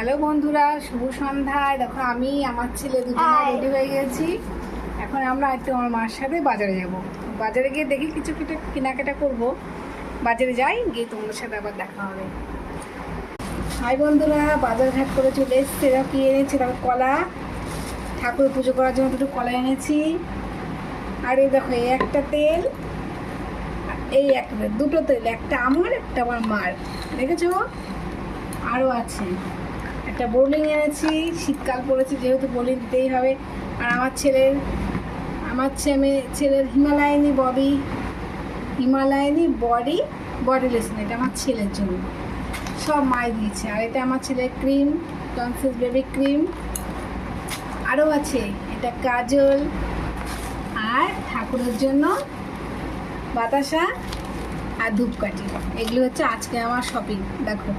Hello বন্ধুরা, শুভ সন্ধ্যায়। দেখো আমি আমার ছেলে দুজনে রেডি হয়ে গেছি। এখন আমরা একটু আমার মার সাথে বাজারে যাব। বাজারে গিয়ে দেখি কিছু কিছু কেনাকাটা করব। বাজারে যাই, গিয়ে তোমাদের সাথে আবার দেখা হবে। হাই বন্ধুরা, বাজার ঘাট করে চলে এসেছি। এরা কি এনেছি? দেখো কলা, ঠাকুর পুজো করার জন্য দুটো কলা এনেছি। আর এই দেখো এই একটা তেল, এই একটা তেল, দুটো তেল, একটা আমার একটা আমার মার, দেখেছো? আরও আছে একটা বোলিং এনেছি, শীতকাল পড়েছে যেহেতু বোলিং দিতেই হবে। আর আমার ছেলের হিমালয়ানি বডি লোশন, এটা আমার ছেলের জন্য, সব মাই দিয়েছে। আর এটা আমার ছেলের ক্রিম, টনসিলস বেবি ক্রিম। আরও আছে এটা কাজল, আর ঠাকুরের জন্য বাতাসা আর ধূপকাঠি। এগুলো হচ্ছে আজকে আমার শপিং। দেখো।